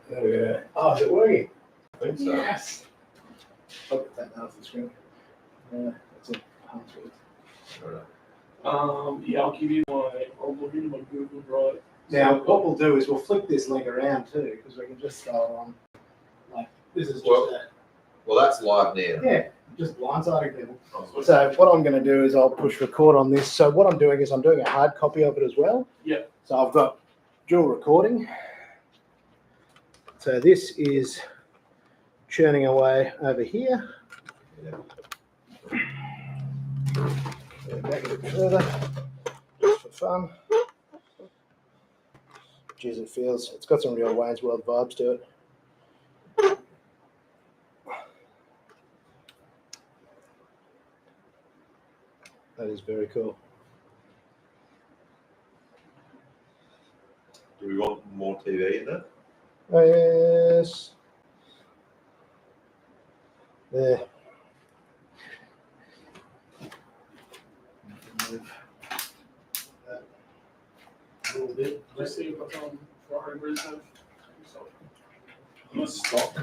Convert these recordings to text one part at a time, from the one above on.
There we go. Oh, is it working? I think so. Yes. I'll put that off the screen. That's a password. Yeah, I'll give you I'll log into my Google Drive. Now, what we'll do is we'll flip this link around too, because we can just go on. Like, this is just Well, that's live now. yeah, just blindsiding people. So what I'm going to do is I'll push record on this. So what I'm doing is I'm doing a hard copy of it as well. Yeah. So I've got dual recording. So this is churning away over here. Back a bit further, just for fun. Geez, it's got some real Wayne's World vibes to it. That is very cool. Do we want more TV in there? Yes. There. Move that a little bit. Let's see what's on Rory Wheelhouse. Stop.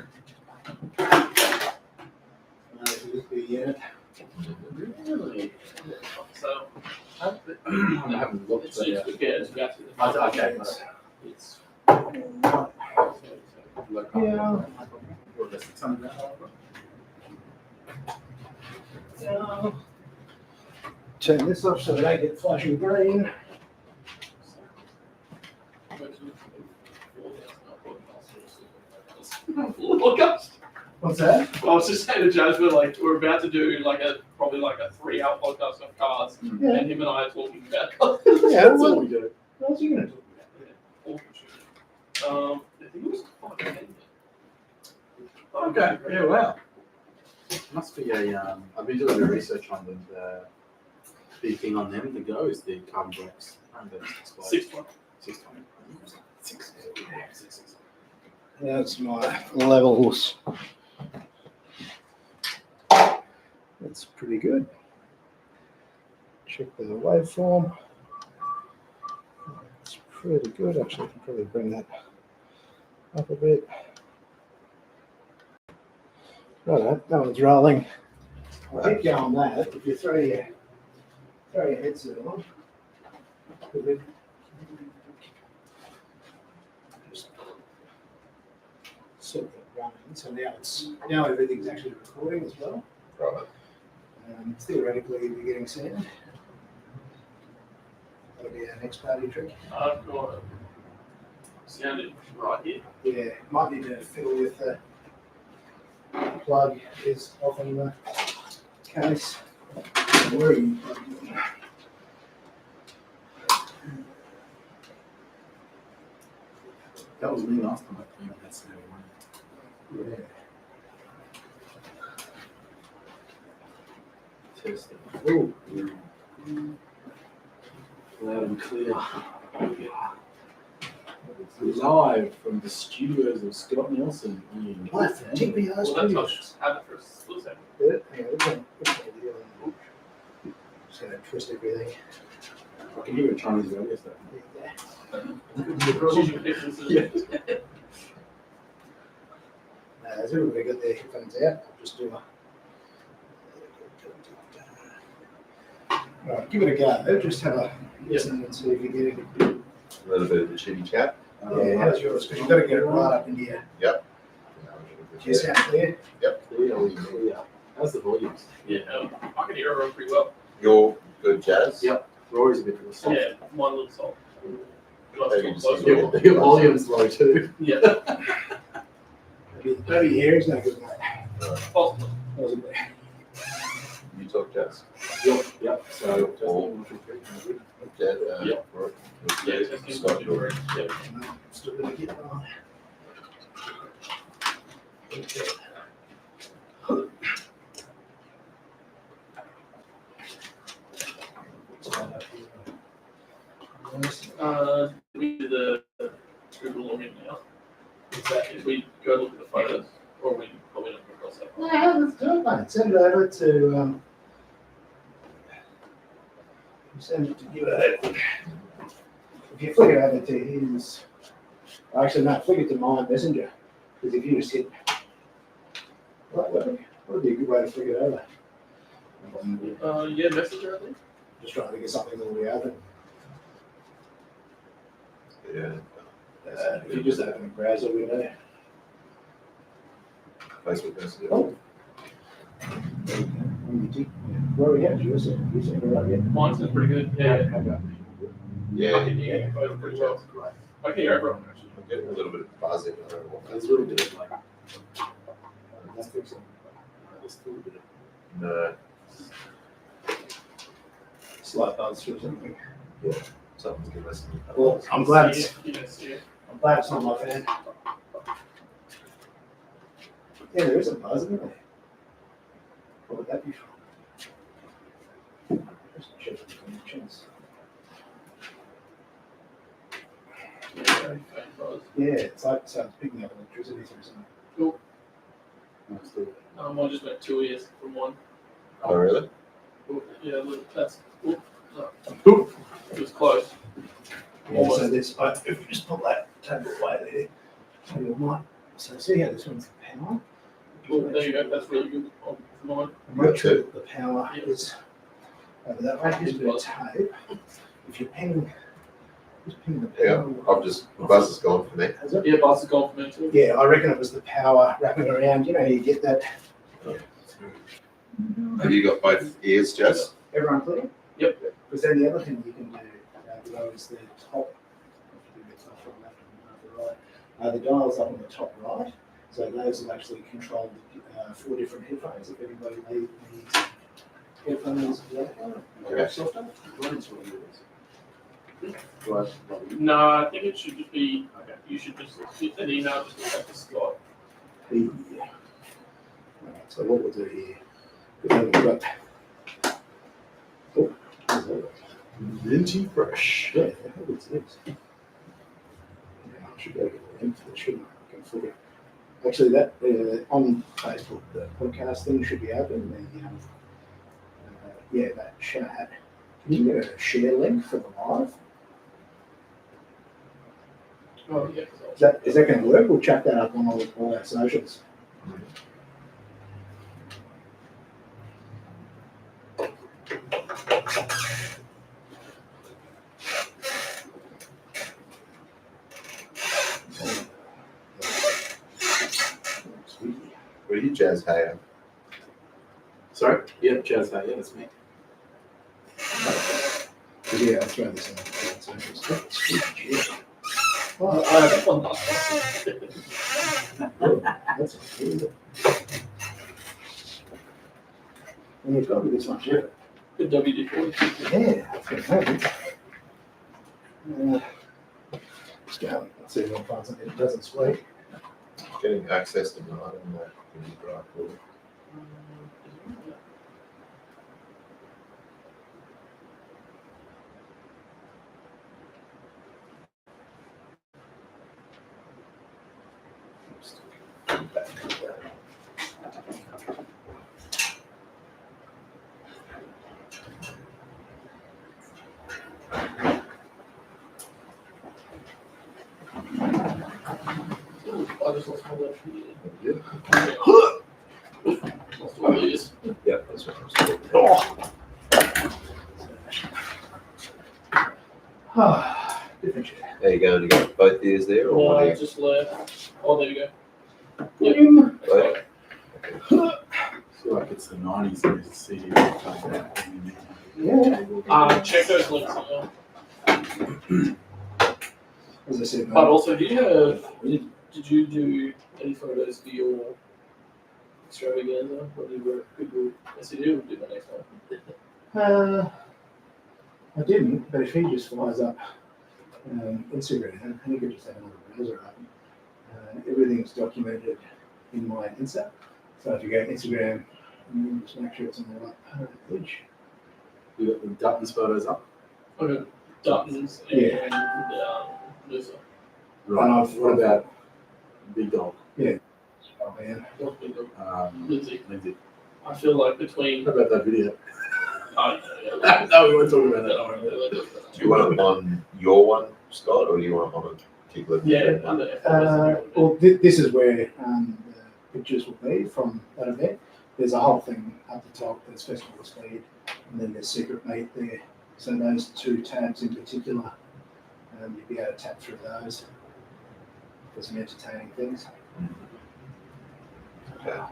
Unit. Really? So, I haven't looked it's at it. it's got Okay. It's Yeah. Turn this off so they don't get flashing green. podcast. What's that? I was just saying to Jasmine, like, we're about to do probably like a 3-hour podcast of cars, Yeah. and him and I are talking about cars. Yeah, That's all we do. What else are you going to talk I think it was fucking Okay, yeah, wow. Must be a, I've been doing a research on them. The big thing on them to go is the carbon brakes. 620. 620. That's my levels. That's pretty good. Check the waveform. It's pretty good. Actually, I can probably bring that up a bit. Right, that one's rolling. I'll keep you on that. If you throw your headset on, just sort of running. So now everything's actually recording as well. Right. Theoretically, you'll be getting sound. That'll be our next party trick. I've got it sounded right here. Yeah, might need to fiddle with the plug is often the case. Where are you plugged in? That was me last time I came. That's the one. Yeah. Test it. Ooh. Loud and clear. Live from the studios of Scott Nelson. Live from TPR Well, that's Studios. have it for a split second. Yeah, hang on, just going to twist everything. I can hear a Chinese radio stuff. Choose your pictures. Yeah. Has everybody got their headphones out? I'll just do a. Right, give it a go. Just have a listen and see if you're getting. A little bit of the chitty chat. Yeah, how's yours? Because you've got to get it right up in here. Yep. Do you sound clear? Clear. How's the volumes? Yeah, I can hear her pretty well. You're good, Jazz? Yep. Rory's a bit more soft. Yeah, mine a little soft. Maybe just Your volume's low too. Yeah, Maybe your hair's not good, mate. possible. Wasn't it? You talk, Jazz. Yep. So, just All. 1, 2, 3. Jazz, Yep. Rory. Yeah, just Scott, you're yeah. No, still gonna get on. Okay. We do the Google login now. Is that if we go look at the photos, or we probably not come across that? No, let's do it, mate. Send it over to. Send it to Gibbo. If you flick it over to his Actually, no, flick it to my messenger. Because if you just hit, what would be a good way to flick it over? Yeah, messenger, I think. Just trying to think of something that we open. Yeah. If you just open a browser window. Facebook Messenger. Oh. Rory, how's yours? You said it right yet? Mine's been pretty good. Yeah. How about me? Yeah, I can hear you both pretty well. Great. I can hear everyone. I'm getting a little bit of buzzing. I don't know what There's that's a little bit of like, That's fixing. there's still a bit of No, Slight buzz or something. something's giving us. Well, I'm glad it's, You can see it. I'm glad it's not my fan. Yeah, there is a buzz, isn't there? What would that be from? Just check the connections. Yeah, very faint buzz. Yeah, it's like it sounds picking up electricity or something. Cool. no, still. Mine just went 2 ears from one. Oh, really? Oh, yeah, look, that's. Oh, no. It was close. Yeah, so this, if you just put that table away there, so you might, so see how this one's the power? Oh, there you go. That's really good on mine. Make sure that the power Yep. is over that way. Here's a bit of tape. If you ping, just ping the Yeah, power. I've just, the buzz is gone for me. Has it? Yeah, buzz has gone for me too. Yeah, I reckon it was the power wrapping around. You know, you get that. Have you got both ears, Jess? Everyone clear? Yep. Because then the other thing you can do below is the top. If you do the top from left and the right, the dials up on the top right. So those will actually control 4 different headphones. If anybody needs headphones, Okay. softer. Mine's what it is. Right. No, I think it should just be. Okay. You should just get an email just to Scott. Yeah. Alright, so what we'll do here, because then we've got. Oh, there's that. Minty fresh. Yeah, it's this. Yeah, I should be able to link to it, shouldn't I? I can flip it. Actually, that on Facebook, the podcast thing should be open. Yeah, that chat. Can you get a share link for the live? Oh yeah. Is that going to work? We'll chuck that up on all our socials. Were you Jazz Hayer? Sorry? Yeah, Jazz, yeah, that's me. Yeah, I'll throw this in the socials. Well, that one That's good. And you've got to be this much effort. good WD-40. Yeah, that's good. Let's go. Let's see if I can find something that doesn't squeak. Getting access to night on that can be right cool. I just lost my left ear. Yeah, Lost all ears. yeah, that's what I was talking about. Different chair. There you go, and you got both ears there, or No, one I ear? just left. Oh, there you go. Boom. That's right. I feel like it's the 90s and there's a CD Yeah. Check those links out. As I said, But also, did you do any photos for your extravaganza when you were at Google SED? We'll do that next time. I didn't, but if he just flies up Instagram, he could just have another browser open. Everything's documented in my Insta. So if you go to Instagram, you just make sure it's on the right page. You got the Dutton's photos up? Okay. Dutton's and Musa. Right. What about Big Dog? Oh man. What's been the Lindsay. I feel like between. How about that video? Oh, No, we won't talk about that. Do you want it on your one, Scott, or do you want it on a keep looking. Yeah, under Well, this is where the pictures will be from that event. There's a whole thing up the top. There's festival speed, and then there's secret mate there. So those two tabs in particular, you'll be able to tap through those for some entertaining things. Okay. Okay,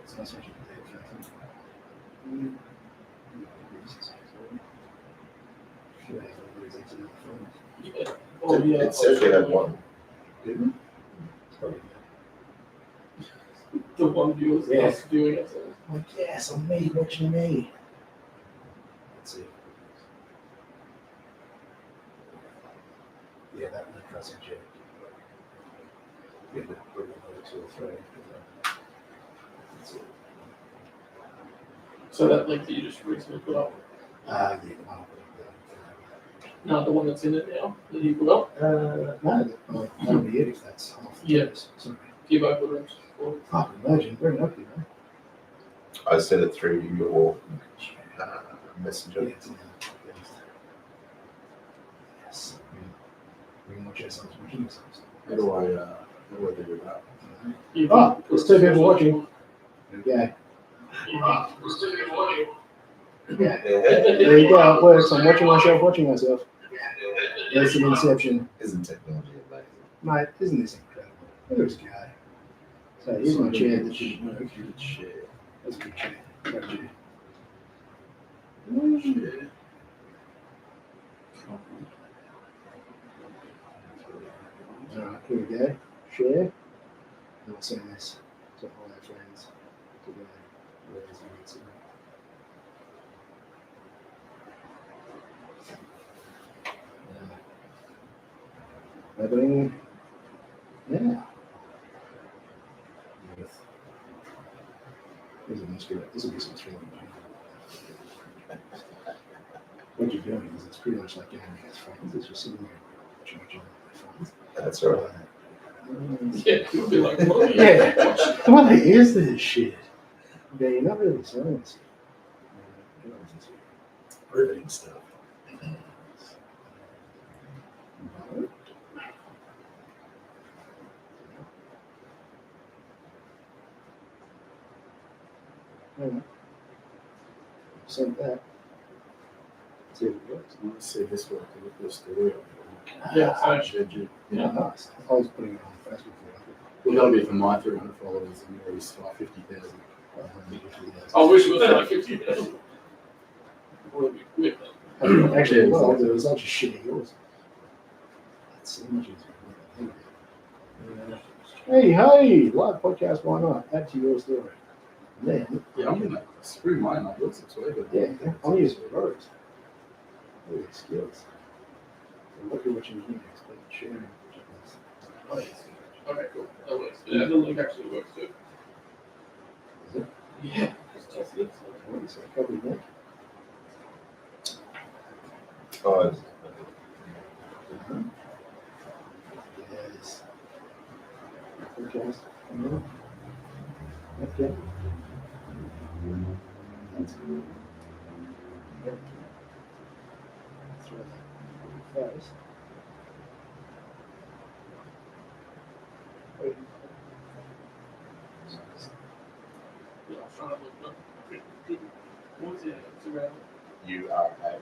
it's nice what you did there, Jonathan. Should have all these into the phone. Yeah. Oh, yeah. It says we had one. Didn't it? It's probably The one viewers Yeah. us doing it. like, yes, I'm me watching me. Let's see. Yeah, that doesn't check. Yeah, but we're going to 2 or 3. Let's see. So that link that you just recently put up. Yeah, the one No, the one that's in it now that you put up. no, that'll be it if that's half the Yeah. choice. Sorry. Gibbo put it up. I can imagine. Very lucky, man. I sent it through your messenger. Yeah, it's in there. Yes. We can watch ourselves watching ourselves. How do I do with that? You Oh, can there's put 2 people watching. There we go. There's 2 people watching. Yeah. Yeah. There you go. It works. I'm watching myself. There's an inception. Isn't technology amazing? Mate, isn't this incredible? Look at this guy. So here's my chair that should work. Good shit. That's a good chair. Great chair. Shit. Alright, here we go. Share. And I'll send this to all our friends today. Where is it? Opening now. This will be some thrilling. What you're doing is it's pretty much like getting with friends. It's just sitting there watching my friends. That's all right. Yeah, you'll be like, what? Yeah. What is this shit? Yeah, you're not really selling this. Riveting stuff. Send that. See if it works. I want to see this work. Look at the story. Yeah, so Schedule. Yeah, nice. I was putting it on Facebook. Well, that'll be for my 300 followers and Rory's 50,000. I wish it was like 50,000. Would be quick. Actually, well, the results are shitty yours. That's so much easier. Hey, live podcast, why not? Add to your story. Then, Yeah, I'm gonna screw mine up. Yours looks way better. yeah, I'm using Rory's. Look at the skills. So look at what you're doing next, but sharing. Okay, cool. That works. Yeah, the link actually works too. Is it? Yeah. Just test it. What is it? Copy link? Oh, it's- Yes. Podcast. Okay. That's good. Yep. That's right. First. Wait. Yeah, I was trying to look up. What was it? It's around. you are a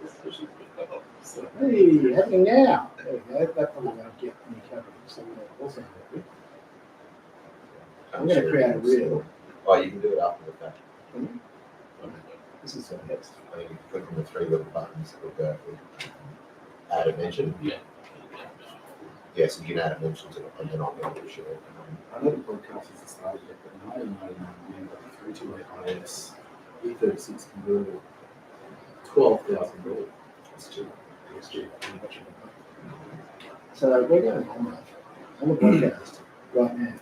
Especially with that. So, Hey, happening now. There we go. That probably won't get any coverage. So we'll also have it. I'm going to create a reel. Oh, you can do it after the fact. This is the next. I think you click on the 3 little buttons that will go with add a mention. yeah. Yes, you can add a mention to it, and then I'll be able to share it. I know the podcast hasn't started yet, but 999 328 IS E36 convertible, $12,000. It's cheap. It's cheap. So we're going on the podcast right now,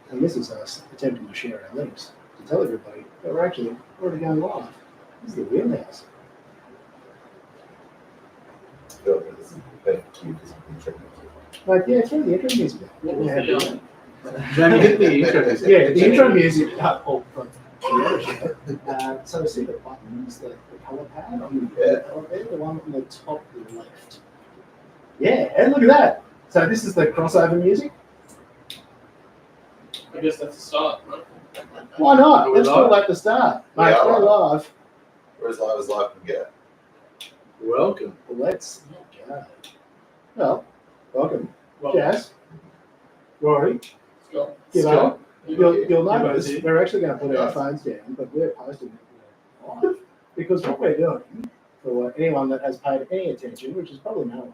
and this is us attempting to share our links to tell everybody that we're actually already going live. This is the Wheelhouse. Feel like this is perfect cue because you've been tricking Like, yeah, it's really the intro music. What was the Jamie, get the intro music. Yeah, the intro music. Oh, from the other show. So see the buttons, the color pad on the elevator, the one on the top left. Yeah, and look at that. So this is the crossover music. I guess that's a start, right? Why not? Are we Let's live? call that the start. We Mate, are we're live. We're as live as life can get. Welcome. Let's go. Well, welcome. Well, Jazz, Rory, Scott. Gibbo. Scott. You'll Gibbo's notice here. we're actually going to put our Yes. phones down, but we're posting it live. Because what we're doing, for anyone that has paid any attention, which is probably no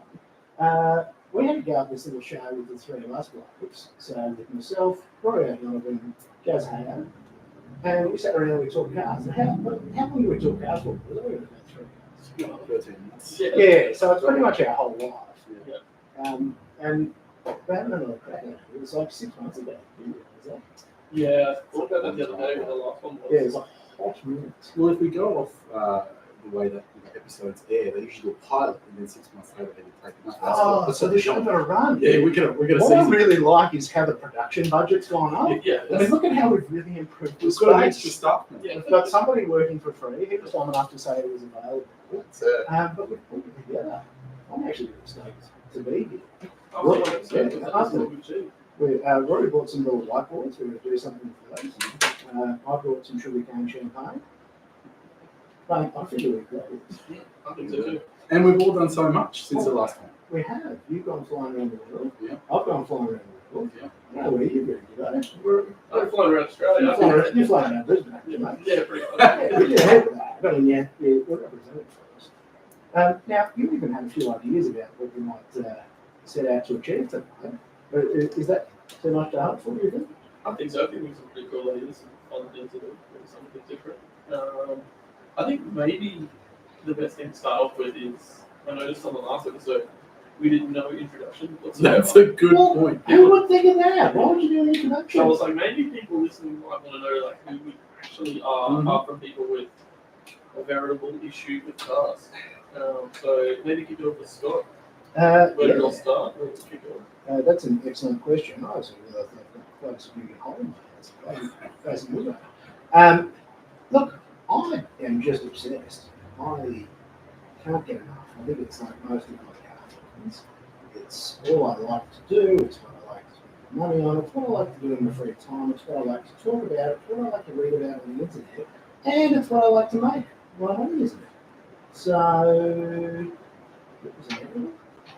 one, we had to go up this little show with the three of us blokes. So with myself, Rory O'Donovan, Jazz Hayer, and we sat around and we talked cars. And how long did we talk cars for? Was it only about 3 hours? 13 minutes. Yeah, so it's pretty much our whole life. Yeah. And we haven't had another crack at it. It was like 6 months ago. Did you realise that? Yeah, I thought about that the other day with the last one. Yeah, it was like hot minutes. Well, if we go off the way that the episodes air, they usually do a pilot and then 6 months later they get taken up. Oh, so the show's got to run. Yeah, we're gonna What I see. really like is how the production budget's gone up. Yeah, I mean, look at how we've really improved this We've got an extra space. staff now. yeah. We've got somebody working for free. He was dumb enough to say it was available. That's it. But we've put it together. I'm actually really stoked to be here. I was like, that's all good too. Rory bought some little whiteboards. We're going to do something for those. I brought some sugarcane champagne. But I feel really great. Yeah, I think so too. And we've all done so much since the last one. We have. You've gone flying around the world. Yeah. I've gone flying around the world. Yeah. I don't know where you've been today. I'm flying around Australia. You're flying around Brisbane, actually, mate. Yeah, pretty much. Yeah, we did ahead of that. I mean, yeah, we're represented for us. Now, you even had a few ideas about what you might set out to achieve tonight. Is that too much to hope for you, think? I think so. I think we have some pretty cool ideas, some fun things to do, maybe something different. I think maybe the best thing to start off with is, I noticed on the last episode, we did no introduction whatsoever. That's a good Well, point. Who would think of that? Why would you do an So I introduction? was like, maybe people listening might want to know like who we actually are, Mhm. apart from people with a veritable issue with cars. So maybe kick it off with Scott. Where did it all start? Where did it kick off? That's an excellent question. I also realised I've got quite a significant hole in my hands. Facing this way. Look, I am just obsessed. I can't get enough. I think it's like most of my car friends. It's all I like to do. It's what I like to spend money on. It's what I like to do in my free time. It's what I like to talk about. It's what I like to read about on the internet. And it's what I like to make when I'm on the internet. So, it was inevitable.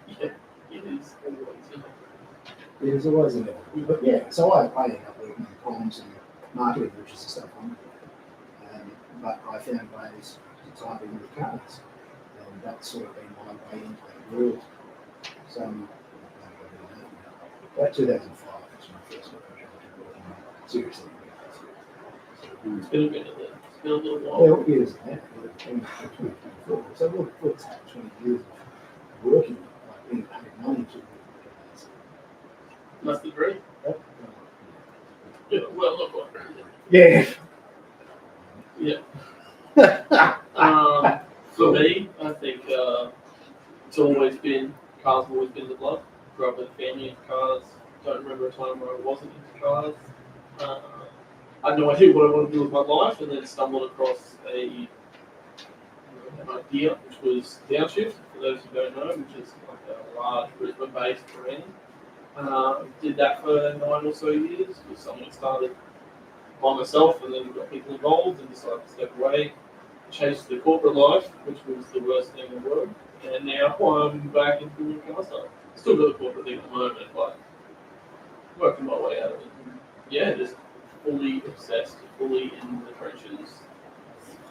Yeah, it is always, isn't it? There's always inevitable. But yeah, so I end up working on comms and marketing, which is the stuff I'm doing. But I found ways to type in with cars. And that's sort of been my way into that world. So, about 2005 was my first project working on seriously. It's been a minute then. It's been a little Yeah, while. what year is it now? 2024. So we'll take 20 years of working, like being paid money to work. That's the dream. Yep. Yeah, well, look what. Yeah. For me, I think it's always been, cars have always been the blood. Grew up with a family of cars. Don't remember a time where I wasn't into cars. I had no idea what I wanted to do with my life, and then stumbled across an idea, which was Downshift, for those who don't know, which is like a large Brisbane-based brand. Did that for 9 or so years. It was something that started by myself, and then got people involved, and decided to step away. Chased the corporate life, which was the worst thing in the world, and now I'm back into doing car stuff. Still got the corporate thing at the moment, but working my way out of it. And yeah, just fully obsessed, fully in the trenches.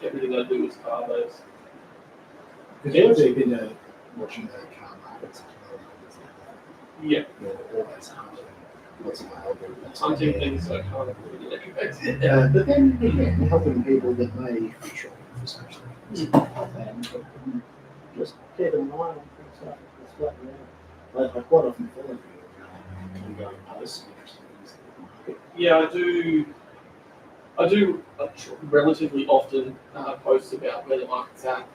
Everything I do is car based. Because you're deep into watching the car markets as well. Yeah, You're always hunting lots of algorithms. hunting things I can't really educate. But then again, helping people that may be shopping for such things. And just keeping an eye on stuff that's floating around. Like quite often follow you and go and post interesting things in the market. Yeah, I do relatively often post about where the market's at.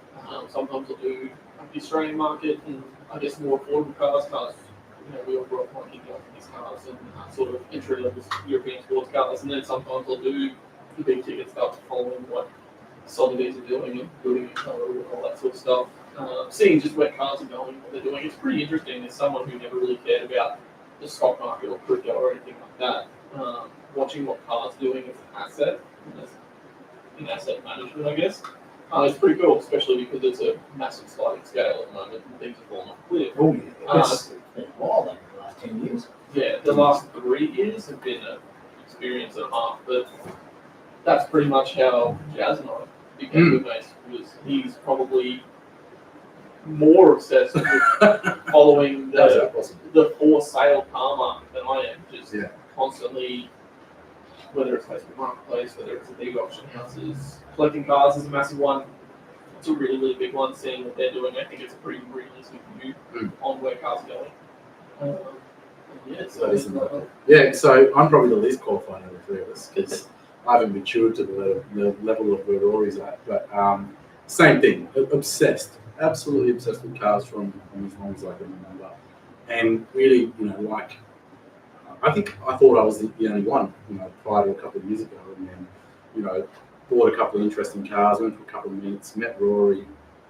Sometimes I'll do the Australian market and I guess more affordable cars. You know, we all grew up wanting to go for these cars and sort of entry-level European sports cars, and then sometimes I'll do the big ticket stuff, following what Sotheby's are doing and building a car and all that sort of stuff. seeing just where cars are going, what they're doing. It's pretty interesting as someone who never really cared about the stock market or crypto or anything like that. Watching what cars are doing as an asset, in asset management, I guess. It's pretty cool, especially because it's a massive sliding scale at the moment and things are falling off a cliff. Oh, yeah. It's been wild over the last 10 years. Yeah, the last 3 years have been an experience and a half, but that's pretty much how Jazz and I became good mates. Was he's probably more obsessed with following How's that possible? the for sale car market than I am. Just Yeah. constantly, whether it's Facebook Marketplace, whether it's the big auction houses, collecting cars is a massive one. It's a really, really big one. Seeing what they're doing, I think it's a pretty realistic view on where cars are going. Yeah, so That is yeah, so I'm probably the least qualified of the three of us because I haven't matured to the level of where Rory's at. But same thing, obsessed, absolutely obsessed with cars from as long as I can remember. And really, like, I thought I was the only one, prior to a couple of years ago. And then, bought a couple of interesting cars, went for a couple of minutes, met Rory,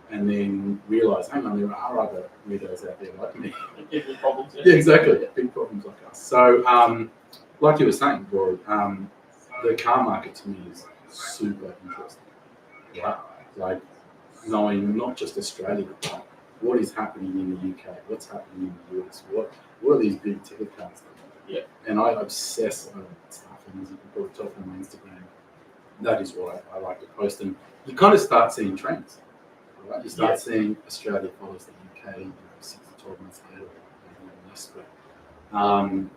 and then realised, hang on, there are other weirdos out there like me. Big problems. Yeah, exactly. Big problems like us. So, like you were saying, Rory, the car market to me is super interesting. Right? Like knowing not just Australia, but what is happening in the UK, what's happening in the US, what are these big ticket cars? Yeah. And I obsess over that stuff, and as you can probably tell from my Instagram, that is what I like to post. And you kind of start seeing trends. Right? You start seeing Australia follows the UK 6 to 12 months later, or less. But, and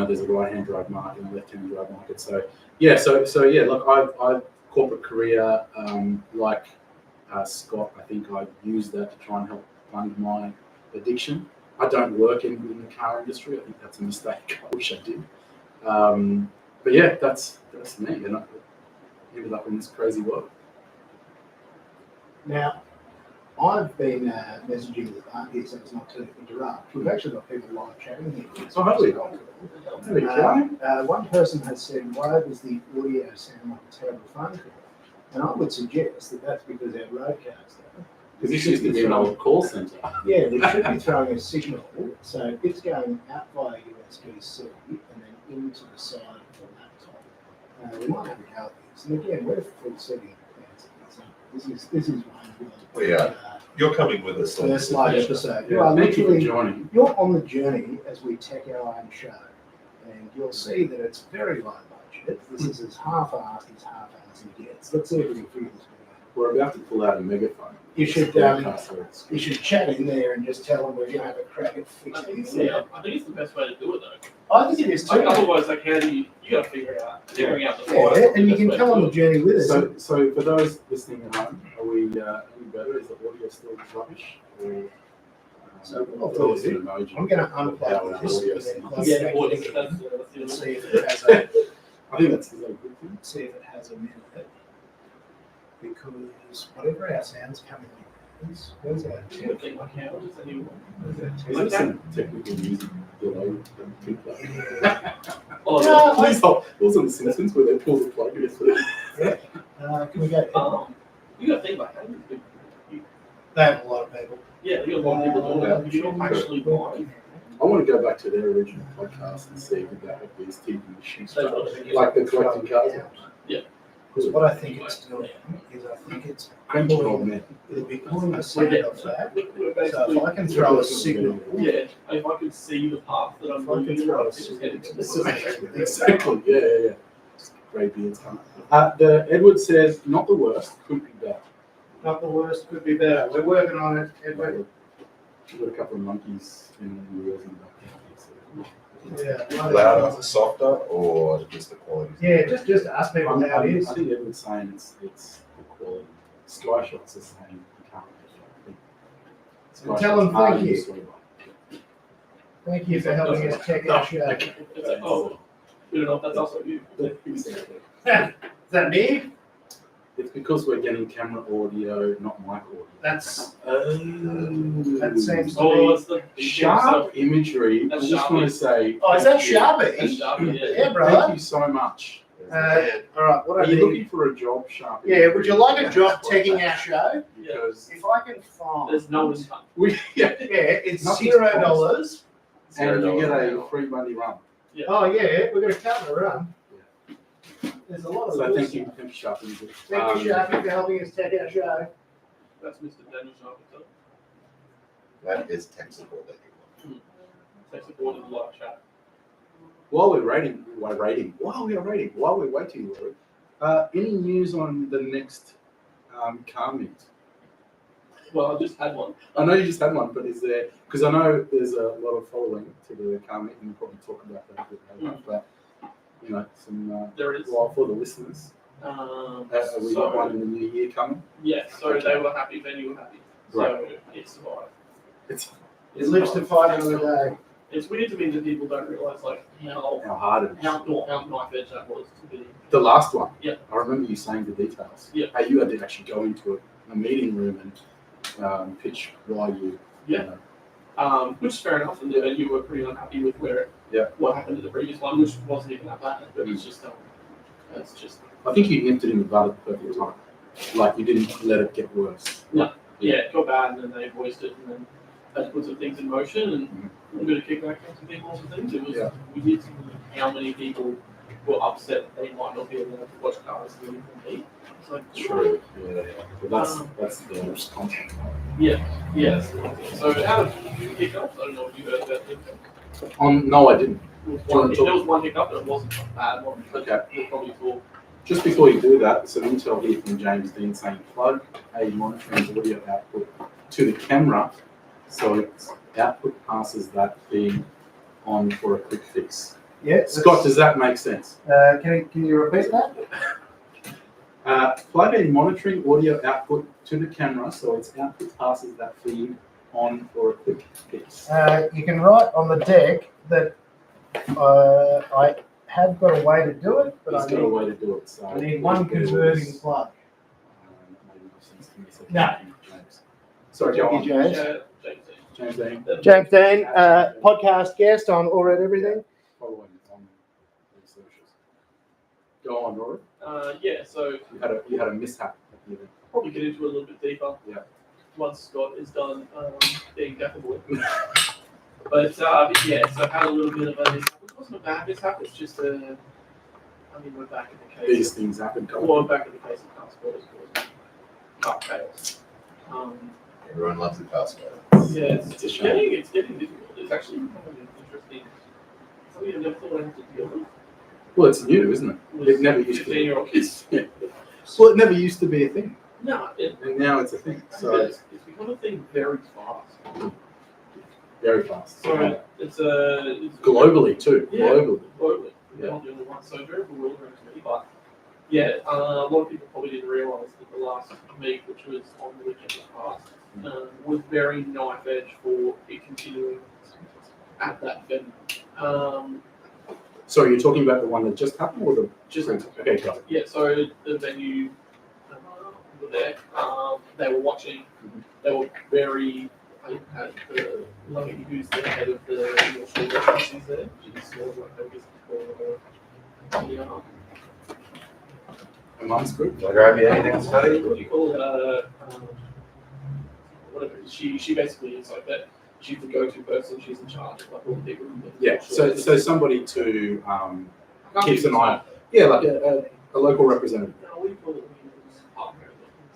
there's a right-hand drive market and a left-hand drive market. So look, I've corporate career, like Scott. I think I've used that to try and help fund my addiction. I don't work in the car industry. I think that's a mistake. I wish I did. But yeah, that's me. And I ended up in this crazy world. Now, I've been messaging with Mark here, so it's not to interrupt. We've actually got people live chatting here. Oh, have we? One person has said, why does the audio sound like a terrible phone call? And I would suggest that that's because our roadcaster. Because this used to be an old call centre. Yeah, we should be throwing a signal, so it's going out via USB-C and then into the side of the laptop. We might have a go at this. And again, we're full setting. So this is one. You're coming with us. First live episode. You Yeah, are thank you for literally, joining. you're on the journey as we tech our own show, and you'll see that it's very low budget. This is as half-assed as it gets. Let's see if we can figure this one out. We're about to pull out a megaphone. You should Broadcast where it's- you should chat in there and just tell them we're going to have a crack at I fixing think, this. I think it's the best way to do it though. I think it is too. Otherwise, like, how do you got to figure out the Yeah, format. and you can come on the journey with us. So for those listening at home, are we any better? Is the audio still rubbish? Or, So what I'll tell us do, an emoji. I'm going to How unplug our this audio and then sounds. plug Yeah, it back the in audio, again that's and the see if it has a I think that's a good thing. minute. Because whatever our sound's coming in, where's our I would think like how does anyone? Is there some technical music below the big plug? Oh, No, Please hold. It was on The Simpsons where they pull the plug yesterday. can we go? You got to think about how many people. They have a lot of people. Yeah, you got a lot of people doing that. You don't actually buy. I want to go back to their original podcast and see if they have these TV machines. They've got to figure Like the collecting cars. Because what I think it's doing is I think it's Cringe old man. it'll be pulling the signal of that. We're So if I can throw a signal, yeah, if I could see the path that I'm if I can moving, throw I a could just signal, get into the Exactly. Yeah. Just grey beards. The Edward says not the worst, could be better. not the worst, could be better. We're working on it, Edward. We've got a couple of monkeys in the wheels in the back. Yeah. Louder, softer, or just the quality? Yeah, just ask people how it is. I think Edward's saying it's the quality. Sky Shots is saying you can't make it. Sky Tell them Shots are thank you. usually right. Thank you for helping us check our show. It's like, oh, you don't know if that's also you. Exactly. Is that me? It's because we're getting camera audio, not mic audio. That's That that seems to Oh, be. it's the sharp imagery. I That's just want to say. Oh, is that That's Sharpie? sharp, yeah. Yeah, brother. Thank you so much. All right, what Are I you need. looking for a job, Sharpie? Yeah, would you like a job taking our show? Because If I can find. There's no one time. we Yeah, it's Nothing's $0. and you get $0 a free Monday run. Oh yeah, we're gonna cut the run. There's a lot of. So good thank you, stuff. Sharpie. Thank you, Sharpie, for helping us take our show. That's Mr. Daniel Sharpton. That is tech support that you want. Tech support in the live chat. While we're waiting, while we're waiting, Rory, any news on the next car meet? Well, I just had one. I know you just had one, but is there? Because I know there's a lot of following to the car meet, and we'll probably talk about that a bit later. But you know, some There is. well for the listeners. Have we got one in the new year coming? Yeah, so Okay. they were happy, then you were happy. So it survived. It's It lives to fight another day. It's weird to me that people don't realise like how how hard it is. how knife edge that was to be. The last one. Yeah. I remember you saying the details. Yeah. How you had to actually go into a meeting room and pitch why you. Yeah. Which is fair enough, and then you were pretty unhappy with what happened to the previous one, which wasn't even that bad, but it's just I think you nipped it in the bud at the perfect time. Like you didn't let it get worse. yeah, it got bad, and then they voiced it, and then that put some things in motion, and a little bit of kickback from some people and things. It was weird to me how many people were upset that they might not be able to watch cars really compete. It's like True. Yeah. But that's the worst content. yes. So how did you kick off? I don't know if you heard about it. No, I didn't. There was one hiccup, but it wasn't a bad one. But Okay. we'll probably talk. Just before you do that, some intel here from James Dean saying plug a monitoring audio output to the camera so its output passes that feed on for a quick fix. Yeah. Scott, does that make sense? Can you repeat that? Plug a monitoring audio output to the camera so its output passes that feed on for a quick fix. You can write on the deck that I have got a way to do it, but He's got a way to do it. So I need one converting plug. That made no sense to me, so No. thank you, James. Sorry, go on. James. James Dean, James Dean, podcast guest on All Red Everything. following on the socials. Go on, Rory. So You had a mishap at the event. probably get into it a little bit deeper. Yeah. Once Scott is done being deafable. But so I had a little bit of a mishap. It wasn't a bad mishap. It's just we're back in the case. These things happen. Well, back in the case of car spoilers, car chaos. Everyone loves the car spot. Yeah, It's a shame. it's getting difficult. It's actually kind of interesting. Something I never thought I had to deal with. Well, it's new, isn't it? It never used to be. 15-year-old kids. Yeah. Well, it never used to be a thing, No, and now it's a thing. So it's become a thing very fast. very fast. So it's Globally too. Yeah. Globally. Globally. Yeah. Not the only one. So very bewildering to me. But yeah, a lot of people probably didn't realise that the last meet, which was on the weekend that passed, was very knife edge for it continuing at that venue. So you're talking about the one that just happened, or the Just okay, got it. yeah. So the venue were there. They were watching. They were very. I had the lady who's the head of the North Shore Residencies there. She's sort of like A mum's group. Do I grab you anything else, buddy? what do you call it? Whatever. She basically is like that. She's the go-to person. She's in charge of like all the people. Yeah. So somebody to keeps an eye. Yeah, like a local representative. No, what do you call it?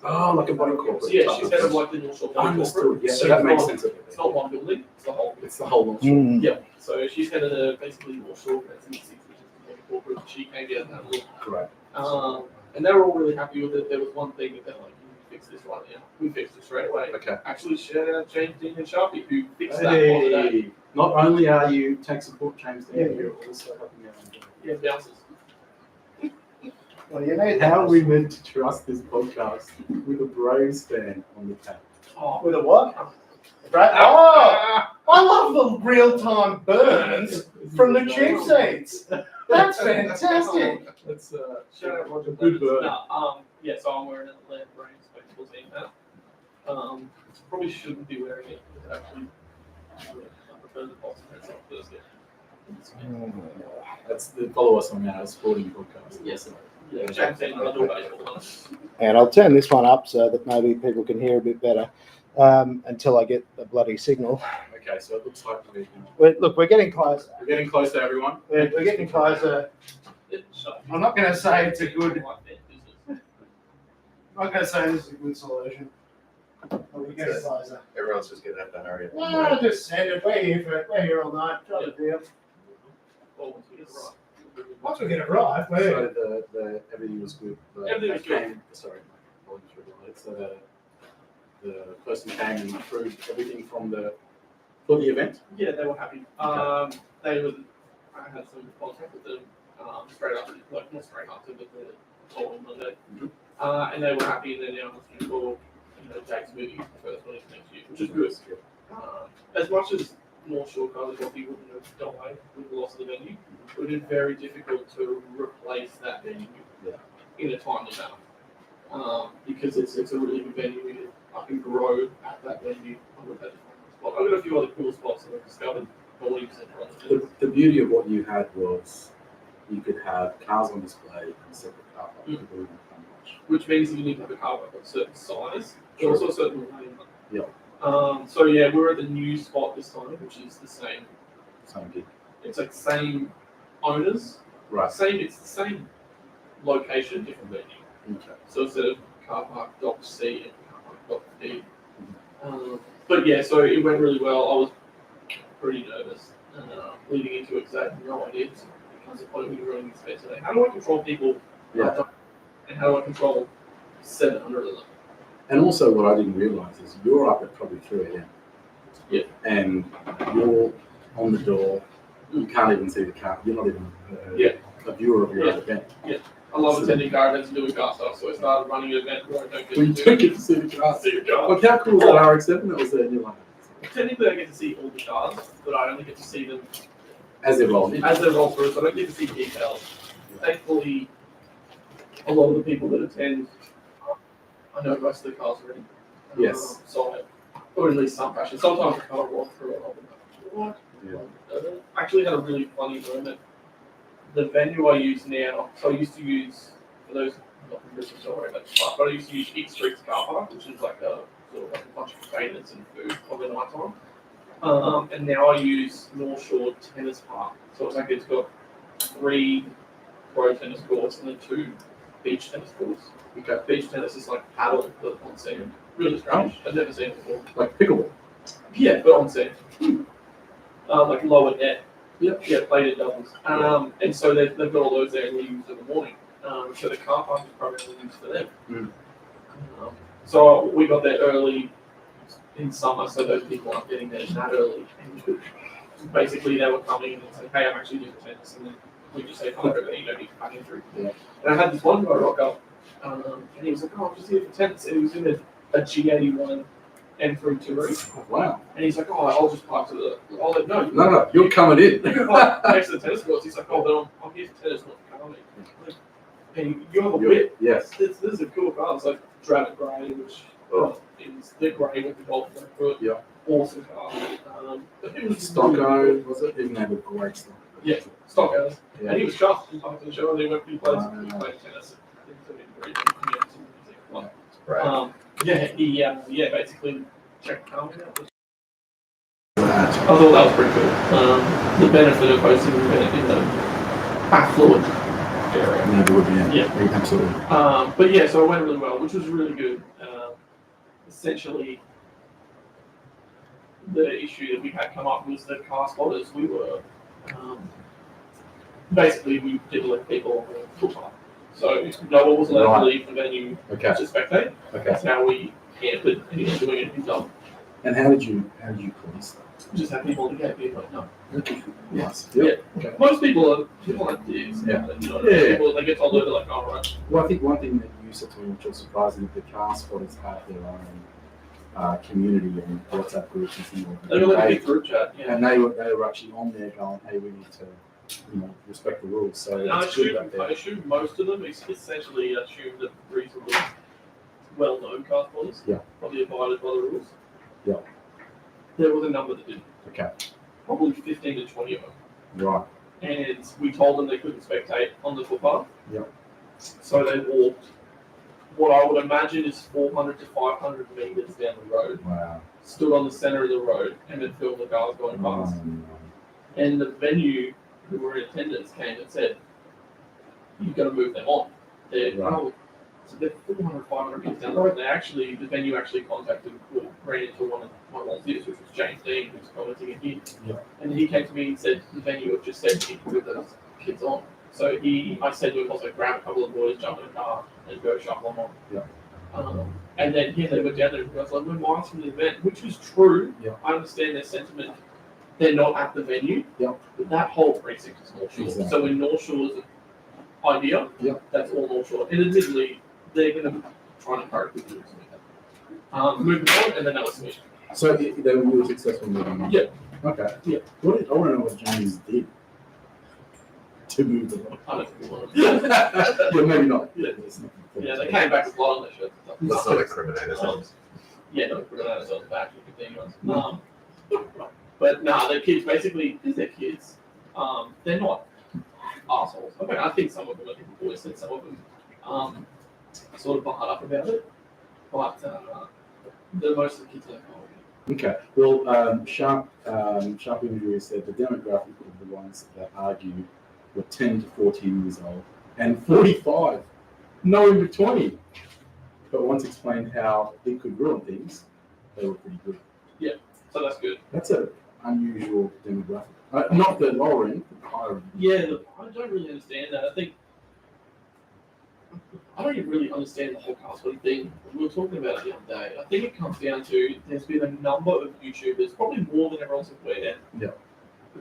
Oh, like a body corporate. Yeah, she's head of like the North Shore Body Understood. Corporate. Yeah, So that makes it's sense. It's not one building. It's the whole. It's the whole launch. Yeah. So she's head of the basically North Shore Residencies, which is the body corporate. She came down and had a look. Correct. And they were all really happy with it. There was one thing that they're like, "You fix this right now." We fixed it straight away. Okay. Actually, shout out James Dean and Sharpie who fixed that on the day. Hey, not only are you tech support James Dean, you're also helping out. Yeah, bounces. Well, you need How are we meant to trust this podcast with a Braves fan on the tap? Oh, with a what? Right? Oh, I love the real-time burns from the tube seats. That's fantastic. That's shout out Roger. good bird. No, so I'm wearing an Atlanta Braves spectacles team hat. Probably shouldn't be wearing it. Actually, I prefer the Boston Red Sox Thursday. Follow us on our sporting podcast. Yes. Yeah, Jack's in the baseball one. And I'll turn this one up so that maybe people can hear a bit better until I get the bloody signal. Okay, so it looks like We're getting closer. we're getting closer, everyone. We're getting closer. I'm not going to say it's a good. I'm not going to say this is a good solution. But we're getting closer. Everyone's just going to have to hurry up. No, just send it. We're here all night. Try to deal. Once we get it right, So the everything was good. Everything was good. Sorry, my volume's really low. So the person came and approved everything for the event. Yeah, they were happy. Okay. I had some contact with them straight after, like not straight after, but the following Monday. Mhm. And they were happy, and they're now looking for Jake's movie the first one is next year, which is good. As much as North Shore College Hockey wouldn't have died with the loss of the venue, it would have been very difficult to replace that venue in a timely manner. Because it's a really good venue. I can grow at that venue. I've got a few other cool spots that I've discovered. The beauty of what you had was you could have cars on display and separate car park. People wouldn't come much. Which means you need to have a car park of a certain size, but Sure. also a certain lane. Yeah. So yeah, we're at the new spot this time, which is the same. Same gig. It's like same owners, Right. it's the same location, different venue. Okay. So instead of car park dock C and car park dock D. But yeah, so it went really well. I was pretty nervous leading into it because I had no idea. It becomes a point when you're running this space today. How do I control people? Yeah. And how do I control 700 of them? And also, what I didn't realise is you're up at probably 3 a.m. Yeah. And you're on the door. You can't even see the car. You're not even a viewer of your own event. I love attending car events and doing car stuff, so I started running an event where I don't get Well, you to don't get to see the car. see the car. Like, how cool was that RX-7 that was there? And you're like, Technically, I get to see all the cars, but I only get to see them as they're rolling in. as they roll through, so I don't get to see details. Thankfully, a lot of the people that attend, I know most of the cars already. Yes. Or at least some fashion. Sometimes the car will walk through it. I'll be like, what? Yeah. I actually had a really funny moment. The venue I use now, so I used to use, for those not from Brisbane, don't worry about the park, but I used to use East Street's car park, which is like a sort of like a bunch of containers and food on the night time. And now I use North Shore Tennis Park. So it's like it's got 3 pro tennis courts and then 2 beach tennis courts. Okay. Beach tennis is like paddle, but on sand. Really strange. I've never seen it before. Like pickleball. Yeah, but on sand. Like lower net. Yep. Yeah, plated doubles. And so they've got all those there and we use in the morning. So the car park is primarily used for them. So we got there early in summer, so those people aren't getting there that early. And basically, they were coming and saying, "Hey, I'm actually doing tennis," and then we just say, "Come over there, you don't need to pack in through." Yeah. And I had this one guy rock up, and he was like, "Oh, I'm just here for tennis," and he was in a G81 M3 Touring. Oh, wow. And he's like, "Oh, I'll just park to the." I was like, "No, No, you're coming in. you can park next to the tennis courts." He's like, "Oh, but I'm here for tennis, not for car." Like, and you have a whip. Yes. This is a cool car. It's like Dragon Grey, which is the grey with the gold through it. Yeah. Awesome car. But it was Stocko, was it? Even they were great stock. Yeah, Stockhouse. Yeah. And he was chuffed in time to the show. They went he played tennis. Right. Basically checked the car out. I thought that was pretty cool. The benefit of hosting an event in the affluent area. No, there would be. Yeah. Absolutely. But yeah, so it went really well, which was really good. Essentially, the issue that we had come up was the car spotters. We were basically we didn't let people on the footpath, so no one was allowed to leave the venue Okay. to spectate. Okay. That's how we hampered anyone doing anything dumb. And how did you police that? We just had people at the gate being like, no. Yes. Yeah. Okay. Most people are dicks. Yeah. You know, Yeah. people they get told they're like, all right. Well, I think one thing that you said to me, which was surprising, the car spotters have their own community and WhatsApp groups and things like that. They were like a big group chat. Yeah. And they were actually on there going, hey, we need to, respect the rules. So I it's good that I assume most of them essentially assume that reasonably well-known car spotters probably abided by the rules. Yeah. There was a number that didn't. Okay. Probably 15 to 20 of them. Right. and we told them they couldn't spectate on the footpath. Yep. So they walked what I would imagine is 400 to 500 meters down the road, Wow. stood on the center of the road, and then filmed the cars going past. And the venue who were in attendance came and said, "You've got to move them on." They're, Right. oh, so they're 400, 500 meters down the road. The venue actually contacted, ran into one of my volunteers, which was James Dean, who's commenting in here. Yeah. And he came to me and said, the venue have just said you need to move those kids on. So I said to him, also grab a couple of boys, jump in a car, and go shuffle them on. Yeah. And then they went down there and I was like, we're miles from the event, which is true. Yeah. I understand their sentiment. They're not at the venue. Yeah. But that whole precinct is North Shore. Exactly. So when North Shore is an idea, Yeah. that's all North Shore. And admittedly, they're going to try and encourage people to do something. Moving on, and then that was me. So they were successful moving on? Yeah. Okay. Yeah. I want to know what James did to move them on. I don't think we want Yeah, maybe not. Yeah. It's not- Yeah, they came back with blood on their shirts and Let's stuff. not incriminate ourselves. Yeah, no, we're not ourselves back to continue on. But nah, they're kids basically, because they're kids, they're not assholes. I mean, I think some of them, I think the boys said some of them sort of barred up about it. But the most of the kids are like, oh, Okay. Well, Sharp Imagery said the demographic of the ones that argued were 10 to 14 years old and 45, no in between. But once explained how it could ruin things, they were pretty good. so that's good. That's an unusual demographic. Not the lower end, but the higher end. Yeah, I don't really understand that. I don't even really understand the whole cosplay thing. We were talking about it the other day. I think it comes down to there's been a number of YouTubers, probably more than everyone's aware, Yeah.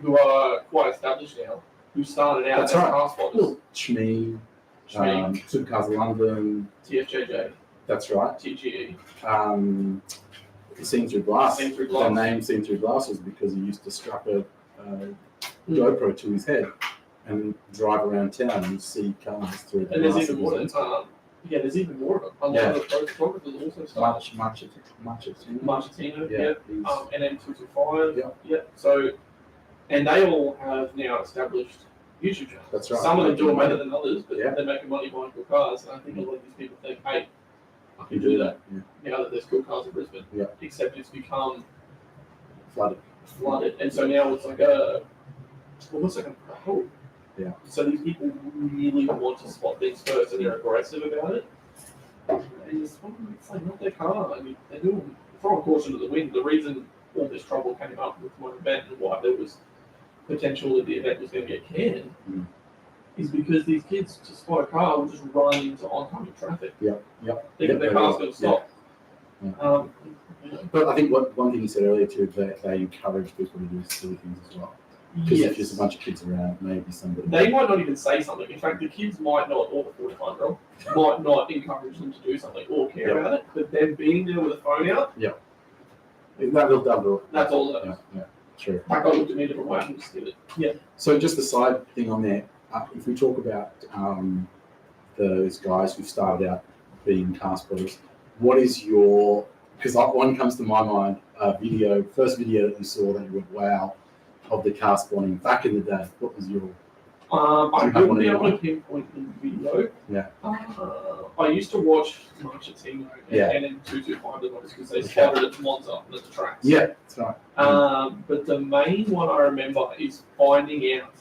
who are quite established now, who started out That's as right. car spotters. Well, Shmee, Supercars of London, TFJJ, that's right. TGE, Seen Through Glass. Seen Through The Glass. name Seen Through Glass was because he used to strap a GoPro to his head and drive around town and see cars through the And there's glass even of more his than lens. there's even more of them. A lot Yeah. of the photographers also started. Marchetino, Yeah. NM225, Yeah. So, and they all have now established YouTube channels. That's right. Some of them do it better than others, but Yeah. they're making money buying cool cars. And I think a lot of these people think, hey, I You can do that Yeah. now that there's cool cars in Brisbane. Yeah. Except it's become Flooded. flooded, and so now it's like almost like a crowd. Yeah. So these people really want to spot things first, and they're aggressive about it. And it's like not their car. I mean, they're doing throwing caution to the wind. The reason all this trouble came up with my event and why there was potential that the event was going to get canned is because these kids to spot a car will just run into oncoming traffic. Yep. Thinking their car's going to stop. Yeah. But I think one thing you said earlier too, that they encourage people to do silly things as well. Because if there's a bunch of kids around, maybe somebody. They might not even say something. In fact, the kids might not, or the 45-year-old, might not encourage them to do something or care about it. But them being there with a phone out, That'll double. that's all that is. Yeah. True. That guy looked at me a different way and just did it. Yeah. So just a side thing on there, if we talk about those guys who started out being car spotters, what is your, because one comes to my mind, first video that you saw that you went, wow, of the car spotting back in the day. What was your? I have one wouldn't be in able mind? to pinpoint the video. Yeah. I used to watch Marchetino Yeah. and then 225 the ones because they spotted at Monza at the tracks. Yeah, that's right. But the main one I remember is finding out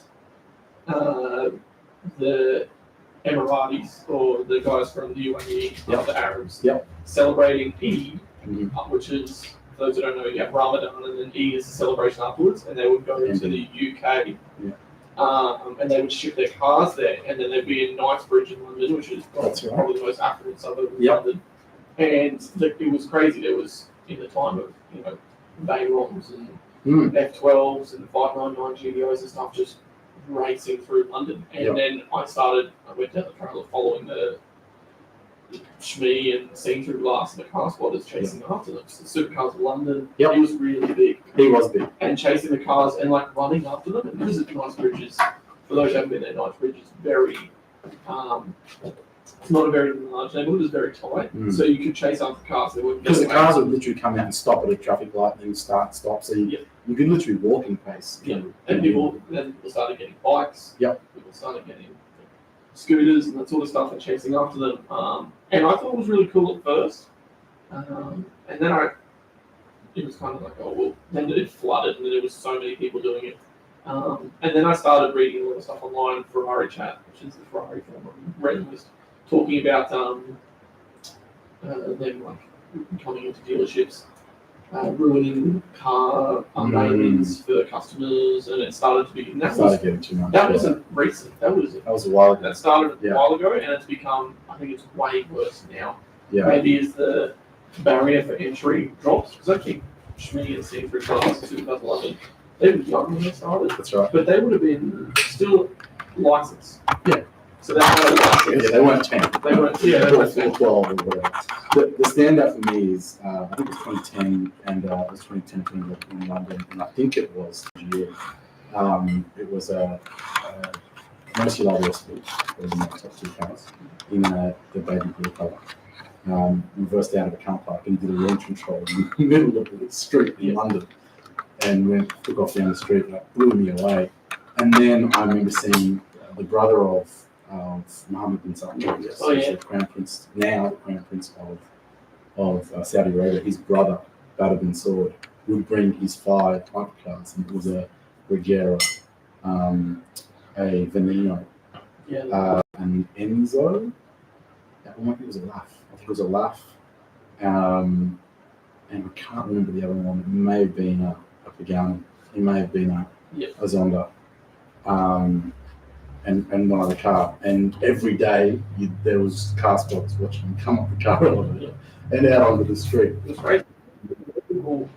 the Emiratis or the guys from the UAE, the Arabs, celebrating Eid, which is, for those who don't know, you have Ramadan and then Eid is the celebration afterwards, and they would go to the UK. And they would ship their cars there, and then they'd be in Knightsbridge in London, which is probably the most affluent suburb of London. And it was crazy. There was, in the time of, Veyroms and F12s and 599 GDOs and stuff, just racing through London. And then I went down the trail of following the Shmee and seeing through glass and the car spotters chasing after them. So the Supercars of London, he was really big. He was big. And chasing the cars and running after them. And because Knightsbridge is, for those who haven't been there, Knightsbridge is very, it's not a very large neighbourhood, it's very tight. So you could chase after cars. Because the cars would literally come out and stop at a traffic light and then stop. So you You could literally walk in pace. Yeah, and people started getting bikes. Yep. People started getting scooters and that sort of stuff and chasing after them. And I thought it was really cool at first. And then it was kind of like, oh, well, then it flooded and there was so many people doing it. And then I started reading a lot of stuff online, Ferrari Chat, which is the Ferrari forum on Reddit, was talking about them like coming into dealerships, ruining car maintenance for customers, and it started to be. And Started getting too much. that wasn't recent. That was a while ago. that started Yeah. a while ago, and it's become. I think it's way worse now. Yeah. Maybe as the barrier for entry drops, because I keep Schmitty and seeing for cars in 2011. They were young when they started, That's right. but they would have been still licensed. Yeah. So they had a license. Yeah, they weren't 10. They weren't. Yeah, they weren't 10. 12 or whatever. The standout for me is, I think it's 2010 and it was 2010 in London, and I think it was the year. It was a Murcielago speech. It was in the top 2 cars in the baby blue colour. Reversed out of a car park and did a launch control in the middle of the street in London, and took off down the street. That blew me away. And then I remember seeing the brother of Mohammed bin Salman, the Crown Prince, now the Crown Prince of Saudi Arabia. His brother, Badr bin Saud, would bring his 5 hypercars, and it was a Regera, a Veneno, an Enzo. Or maybe it was a Laugh. I think it was a Laugh. And I can't remember the other one. It may have been a Pagani. It may have been a Zonda. And one other car. And every day there was car spotters watching him come up the car elevator and out onto the street. It was great. People,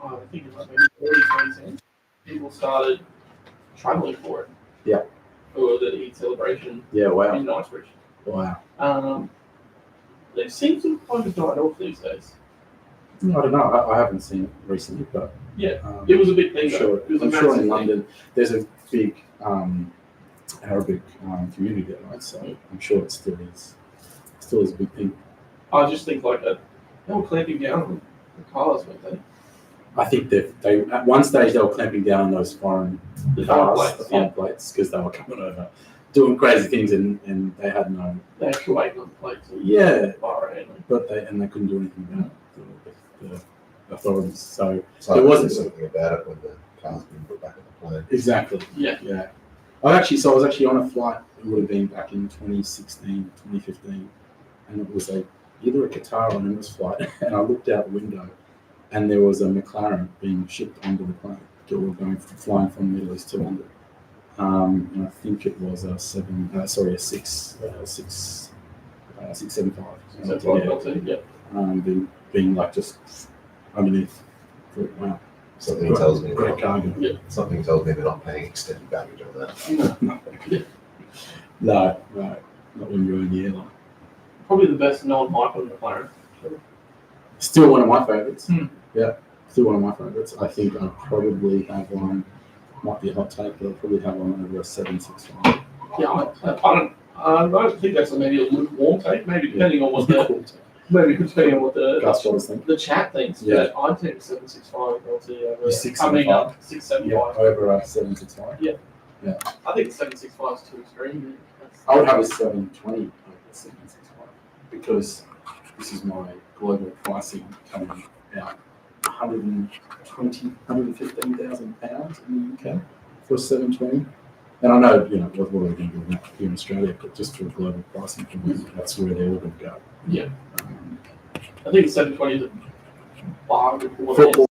I think it was maybe early 2010, people started traveling for it. Yeah. For the Eid celebration Yeah, wow. in Knightsbridge. Wow. They seem to kind of died off these days. I don't know. I haven't seen it recently, but Yeah, it was a big thing. I'm sure, It was a I'm sure massive in thing. London there's a big Arabic community there, right? So I'm sure it still is a big thing. I just think like they were clamping down on the cars, weren't they? I think they at one stage they were clamping down on those foreign cars, the foreign plates, because they were coming over doing crazy things, and they had no. They had waiting on plates. Yeah, Bahrain. but they couldn't do anything about it. The authorities. So So there wasn't something about it when the car's been put back on the plane. exactly. Yeah. Yeah. I was actually on a flight. It would have been back in 2016, 2015, and it was either a Qatar or an Emirates flight. And I looked out the window, and there was a McLaren being shipped onto the plane that were flying from the Middle East to London. And I think it was a 675. Being like just underneath. Wow. Something tells me Great cargo. something tells me they're not paying extended baggage on that. No, not when you're in the airline. Probably the best known hype on the McLaren. Still one of my favorites. Hmm. Yeah, still one of my favorites. I think I probably have one. Might be a hot take, but I'll probably have one over a 765. Yeah, I don't think that's maybe a lukewarm take. Maybe depending on what the Gus, what was think? the chat thinks. Yeah. But I'd take 765 LT over. You're 675? I mean, 675. Over a 765. I think 765 is too extreme. I would have a 720 over 765 because this is my global pricing coming out 115,000 pounds in the UK for 720. And I know, what are we going to do now here in Australia, but just for a global pricing community, that's where they're all going to go. Yeah. I think 720 is a bargain for what it is.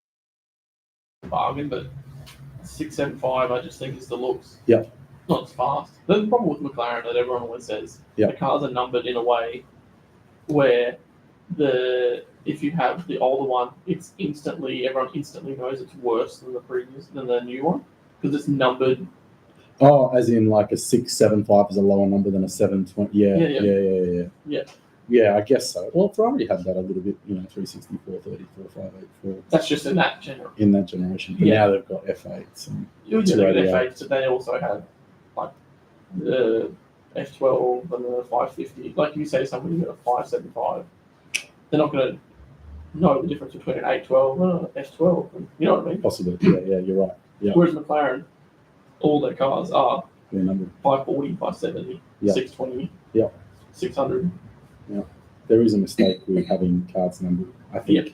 Bargain, but 675 I just think is the looks. Yeah. Not as fast. The problem with McLaren that everyone always says, Yeah. the cars are numbered in a way where if you have the older one, everyone instantly knows it's worse than the new one because it's numbered. Oh, as in like a 675 is a lower number than a 720. Yeah. Yeah, I guess so. Well, Ferrari had that a little bit, 360, 430, 4584. That's just in that generation. But now they've got F8s. And you would get F8s, but they also had like the F12 and the 550. Like you say, somebody got a 575. They're not going to know the difference between an 812 and an S12. You know what I mean? Possibly. Yeah, you're right. Yeah. Whereas McLaren, all their cars are Yeah, number. 540, 570, Yeah. 620, Yeah. 600. There is a mistake with having cards numbered, I think. Yeah.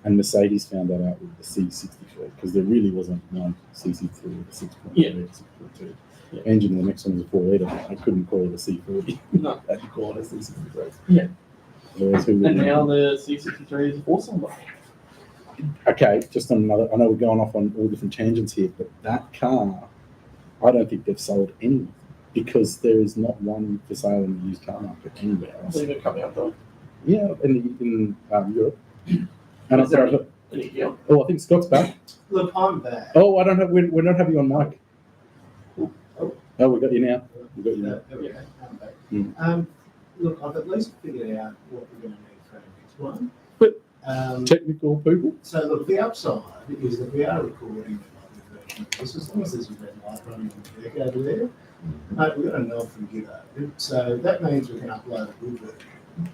And Mercedes found that out with the C63 because there really wasn't one CC3 with a 6.3 Yeah. or 6.2 Yeah. engine. The next one was a 4 litre. I couldn't call it a C40. No. I had to call it a C63. Yeah. Whereas who And would- now the C63 is a 4-cylinder. Okay, just on another. I know we're going off on all different tangents here, but that car, I don't think they've sold any because there is not one for sale in the used car market anywhere I else. believe it coming out though. Yeah, in Europe. And Is there I've any deal? I think Scott's back. Look, I'm back. Oh, I don't have. We're not having you on mic. Oh, we got you now. We got you now. There we go. I'm back. Mm. Look, I've at least figured out what we're going to need for our next one. But- Um, Technical people. so look, the upside is that we are recording the version of this, as long as there's a red light running on the deck over there. Mate, we've got a nod from Gibbo, so that means we can upload a good version.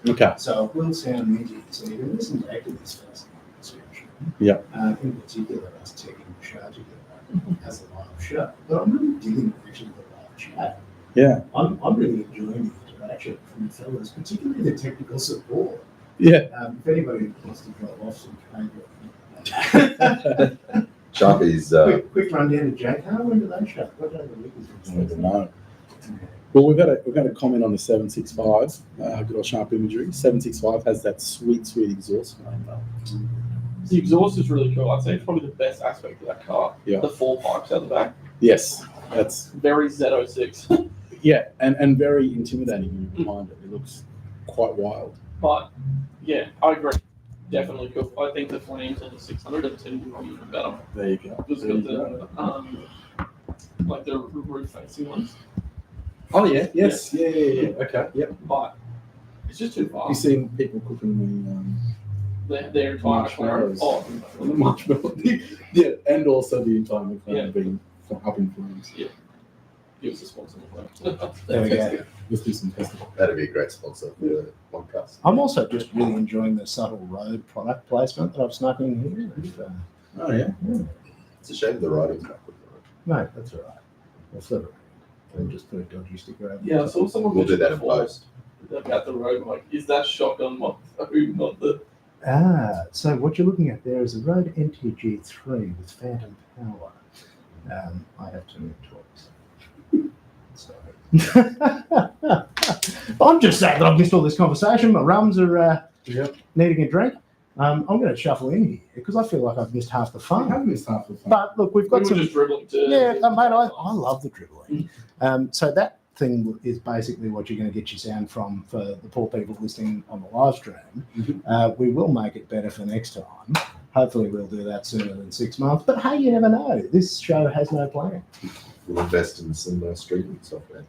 Okay. So it will sound minty, so you can listen back to this fascinating description. Yeah. In particular, us taking the show together as a live show. But I'm really digging actually the live chat. Yeah. I'm really enjoying the interaction from the fellas, particularly the technical support. Yeah. If anybody wants to drop off some cable. Sharpie's, Quick rundown to Jake. How when do they shut? What day of the week is I don't it? know. Well, we've got a comment on the 765. Good old sharp imagery. 765 has that sweet exhaust. The exhaust is really cool. I'd say it's probably the best aspect of that car. Yeah. The 4 pipes out the back. Yes, that's Very Z06. yeah, and very intimidating when you're behind it. It looks quite wild. But yeah, I agree. Definitely cool. I think the flames on the 600 and 10 would be even better. There you go. Because There you got go. the like the roof facing ones. Oh yeah, yes, yeah. Okay, yep. But it's just too far. You seen people cooking Their entire McLaren. Marshmallows. Oh, the marshmallow? Yeah, and also the entire McLaren Yeah. being up in flames. give us a sponsor. McLaren. There we go. Let's do some testing. that'd be a great sponsor for the podcast. I'm also just really enjoying the subtle road product placement that I've snuck in here. And, Oh yeah. It's a shame the writing's not good. no, that's all right. We'll flip it. We'll just put a dodgy sticker over. Yeah, I saw someone We'll do mention that in before post. about the road. Like, is that shotgun mod? Not the. So what you're looking at there is a Road MTG3 with phantom power. I have to move toys. Sorry. I'm just saying that I've missed all this conversation. My rums are needing a drink. I'm going to shuffle in here because I feel like I've missed half the I fun. have missed half the fun. But look, we've We got were some. just dribbling to. Yeah, mate, I love the dribbling. So that thing is basically what you're going to get your sound from for the poor people listening on the live stream. We will make it better for next time. Hopefully we'll do that sooner than 6 months. But hey, you never know. This show has no plan. We'll invest in some streaming software.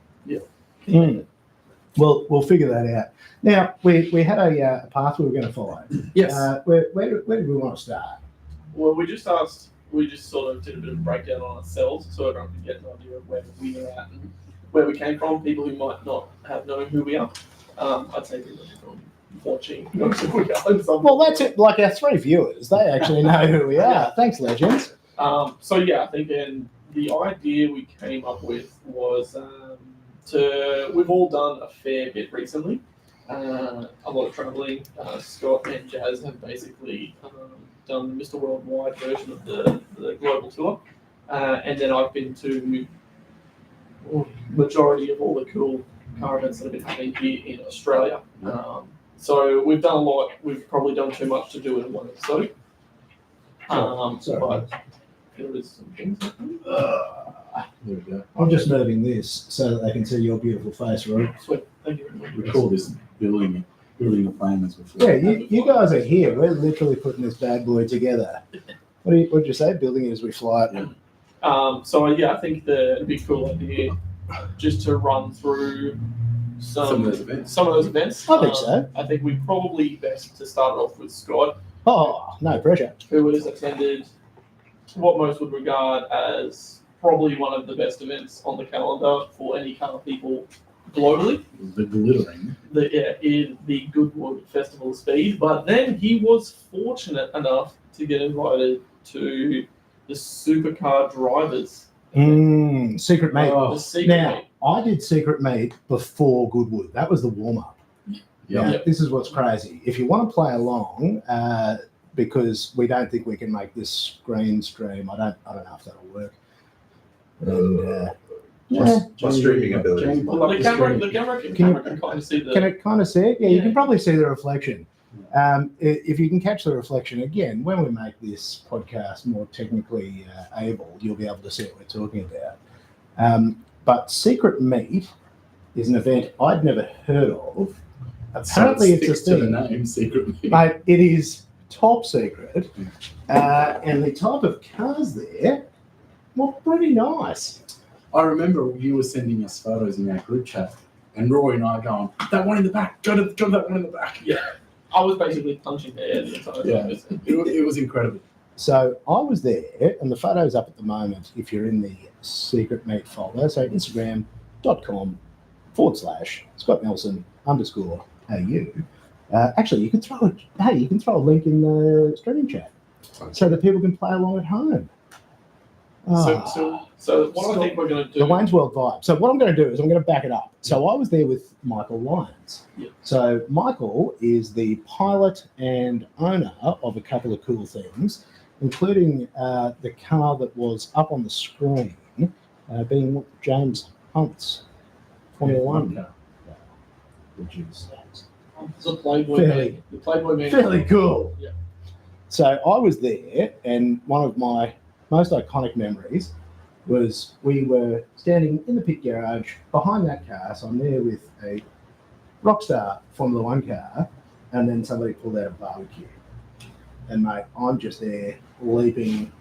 Well, we'll figure that out. Now, we had a path we were going to follow. Yes. Where did we want to start? Well, we just sort of did a bit of a breakdown on ourselves so everyone could get an idea of where we are at and where we came from, people who might not have known who we are. I'd say people from watching most of we are. Well, that's it. Like our 3 viewers, they actually know who we are. Thanks, legends. So yeah, I think then the idea we came up with was we've all done a fair bit recently, a lot of travelling. Scott and Jazz have basically done the Mr. Worldwide version of the global tour, and then I've been to majority of all the cool car events that have been happening here in Australia. So we've done a lot. We've probably done too much to do in one episode. Sorry. But there is some things happening. There we go. I'm just moving this so that they can see your beautiful face, Rory. Sweet. Thank you very much. We call this building the plan as we fly. Yeah, you guys are here. We're literally putting this bad boy together. What'd you say? Building it as we fly it. Yeah. So yeah, I think it'd be a cool idea just to run through Some of those events. Some of those events. I think so. I think we probably best to start off with Scott, Oh, no pressure. who has attended what most would regard as probably one of the best events on the calendar for any car people globally. The glittering. In the Goodwood Festival of Speed, but then he was fortunate enough to get invited to the supercar drivers. Secret Meet. Oh, The secret Now, meet. I did Secret Meet before Goodwood. That was the warm-up. Yeah. Now, this is what's crazy. If you want to play along, because we don't think we can make this screen stream, I don't know if that'll work. And My streaming ability. Jamie, pull up The the camera screen. can kind of see the. can it kind of see it? Yeah, you Yeah. can probably see the reflection. If you can catch the reflection again, when we make this podcast more technically able, you'll be able to see what we're talking about. But Secret Meet is an event I'd never heard of. Apparently, it's a sticks to the thing. name secretly. Mate, it is top secret. And the type of cars there were pretty nice. I remember you were sending us photos in our group chat, and Rory and I are going, that one in the back, go to that one in the back. Yeah. I was basically punching the air the entire time. It was incredible. So I was there, and the photo's up at the moment if you're in the Secret Meet folder. So Instagram.com/Scott Nelson _AU. Actually, you can throw a link in the streaming chat so that people can play along at home. So what I think we're going to do. The Wayne's World vibe. So what I'm going to do is I'm going to back it up. So I was there with Michael Lyons. Yep. So Michael is the pilot and owner of a couple of cool things, including the car that was up on the screen, being James Hunt's Formula One car, which is It's a Playboy Fairly- man. The Playboy man. fairly cool. Yeah. So I was there, and one of my most iconic memories was we were standing in the pit garage behind that car. So I'm there with a Rockstar Formula One car, and then somebody pulled out a barbecue. And mate, I'm just there leaping,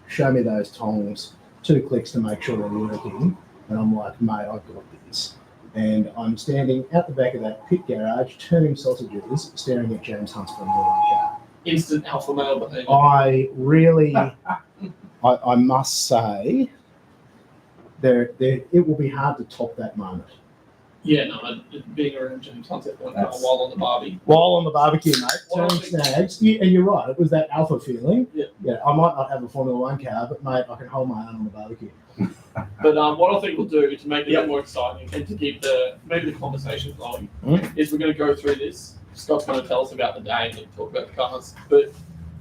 show me those tongs, 2 clicks to make sure they're working. And I'm like, mate, I've got this. And I'm standing out the back of that pit garage, turning sausages, staring at James Hunt's Formula One car. Instant alpha male behavior. I really, I must say, it will be hard to top that moment. Yeah, no, being around James Hunt's F1 car That's- while on the Barbie. While on the barbecue, mate, Well, turning snags. Yeah, and you're right, it was that alpha feeling. Yeah. Yeah, I might not have a Formula One car, but mate, I can hold my own on the barbecue. But what I think we'll do to make it a bit more exciting and to keep maybe the conversation flowing is we're going to go through this. Scott's going to tell us about the day and talk about the cars. But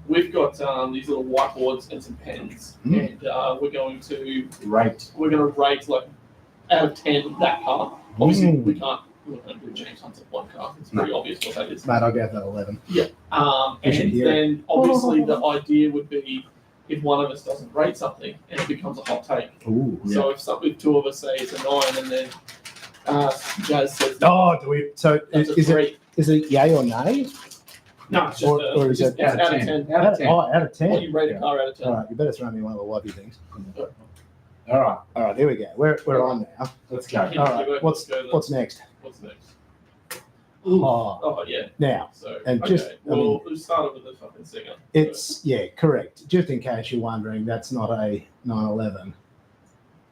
we've got these little whiteboards and some pens, and we're going to Right. rate like out of 10 that car. Obviously, we're not going to do James Hunt's F1 car. It's pretty obvious what that is. Mate, I'll go for that 11. And then obviously the idea would be if one of us doesn't rate something and it becomes a hot take. Ooh. So if 2 of us say it's a 9 and then Jazz says Oh, do we? So that's a is 3. it yay or nay? No, it's just or is it's it out of 10. Out of 10. Oh, out of 10. What do you rate a car out of 10? All right, you better throw me one of the wifey things. All right. All right, here we go. We're on now. Let's go. Yeah, All right, let's what's go then. what's next? What's next? Oh, Oh yeah. now So And okay. just- I We'll start with the fucking singer. it's correct. Just in case you're wondering, that's not a 911.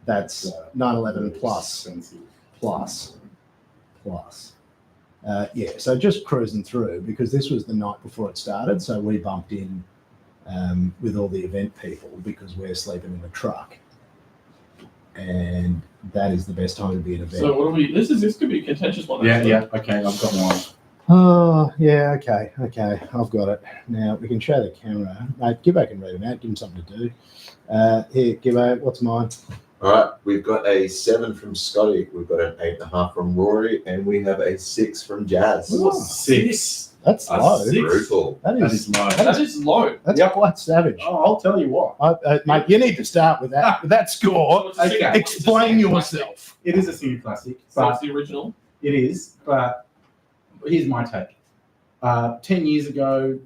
That's 911 plus. So just cruising through because this was the night before it started, so we bumped in with all the event people because we're sleeping in the truck, and that is the best time to be at an event. So what are we? This could be a contentious one. Yeah, actually. yeah. Okay, I've got one. Oh, yeah, okay, I've got it. Now we can show the camera. Mate, Gibbo can read them out, give him something to do. Here, Gibbo, what's mine? All right, we've got a 7 from Scotty, we've got an 8.5 from Rory, and we have a 6 from Jazz. Ooh. 6. That's That's low. sick. Brutal. That That is, is low. That is low. that's Yep. quite savage. Oh, I'll tell you what. Mate, you need to start with that. With that score, So it's a singer- Okay. it's a explain singer yourself. It is a single classic, So but it's the original. it is. But here's my take. 10 years ago,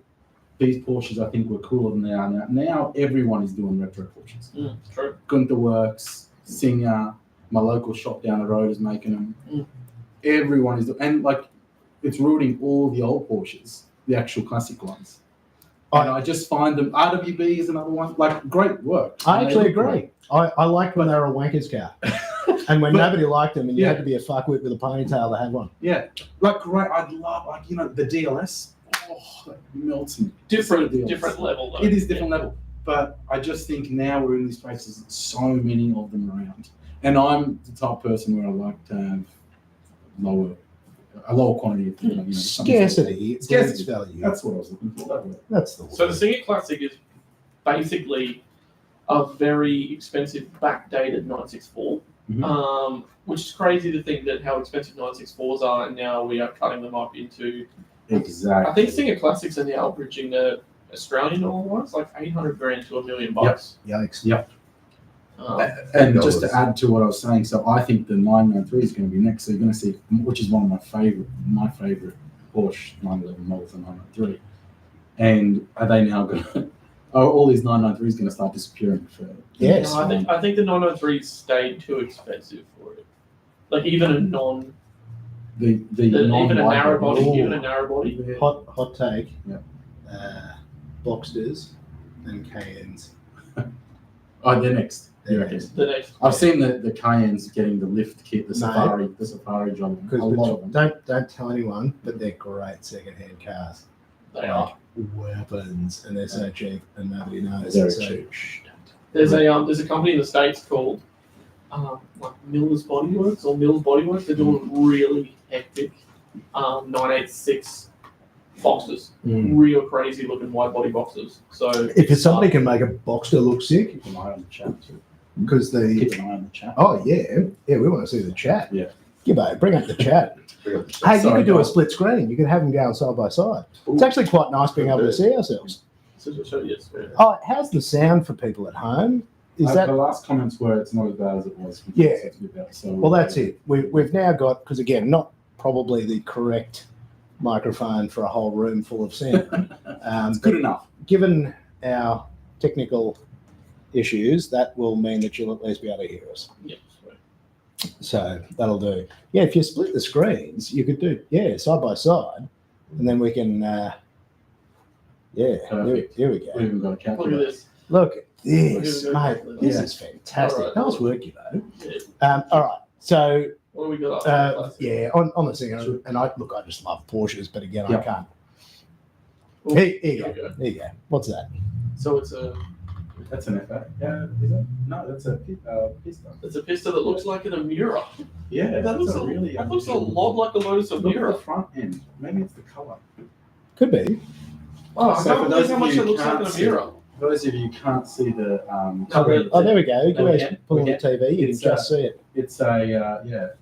these Porsches I think were cooler than they are now. Now everyone is doing retro Porsches. True. Gunther Works, Singer, my local shop down the road is making them. Mm. Everyone is, and like it's ruining all the old Porsches, the actual classic ones. And I just find them. RWB is another one. Like great work. I And they actually look agree. great. I like when they're a wanker's car. And when But- nobody liked them, and you Yeah. had to be a fuckwit with a ponytail to have one. Yeah, like great. I'd love like the DLS. Oh, that melts me. Different DLS. different level though. It is different level, but I just think now we're in these places. There's so many of them around, and I'm the type of person where I like to have a lower quantity of something Scarcity, Scarcity. breeds value. That's what I was looking for. That word. That's the word. So the Singer Classic is basically a very expensive backdated 964, which is crazy to think that how expensive 964s are, and now we are cutting them up into. Exactly. I think Singer Classics are now averaging the Australian dollar ones like 800 grand to $1 million. Yikes. Yep. Um, And just to add to what I was saying, so I think the 993 is going to be next. So you're going to see, which is one of my favorite Porsche 911 models, the 993. And are they now going to? Are all these 993s going to start disappearing for? Yes. no, I think the 993 stayed too expensive for it. Like even a even a narrow body, Oh. even a narrow body. Hot take. Yeah. Boxsters and Cayennes. Oh, they're next. They're You reckon? next. The next. I've seen the Cayennes getting the lift kit, the No. Safari job. A lot of them. Don't tell anyone, but they're great second-hand cars. They are. Weapons, and they're so cheap, and nobody knows. Very So, cheap. There's a company in the States called like Miller's Body Works or Mills Body Works. They're doing really hectic 986 boxes, real crazy looking wide body boxes. So If somebody can make a Boxster look sick, Keep an eye on the chat too. because the Keep an eye on the chat. oh yeah, we want to see the chat. Yeah. Gibbo, bring up the chat. Hey, you Sorry, could do a guys. split screen. You could have them going side by side. It's actually quite nice being able to see ourselves. so yes, yeah. Oh, how's the sound for people at home? Is The that last comments were it's not as bad as it was. Yeah. So well? That's it. We've now got, because again, not probably the correct microphone for a whole room full of sound. It's good enough. Given our technical issues, that will mean that you'll at least be able to hear us. Yes, right. So that'll do. Yeah, if you split the screens, you could do side by side, and then we can. Perfect. Here we We go. haven't got a Look at calculator. this. Look at this, Look at mate. this. This Yeah. is fantastic. All right. Nice work, you know. Yeah. All right. So What do we got? yeah, on the Singer, and I just love Porsches, but again, I Yep. can't. Oh, Here you here go. we go. There you go. What's that? So it's a That's an FA. Yeah, is it? No, that's a pistol. pista that looks like in a mirror. Yeah, That that's looks a really. that looks a lot like a Lotus Look at the Emira. front end. Maybe it's the color. Could be. Oh, I So can't for believe those how of much you it who looks like in a can't see- mirror. For those of you who can't see the No, Oh, there we go. You No, can we always can. pull on We the can. TV. You can It's, just see it. it's a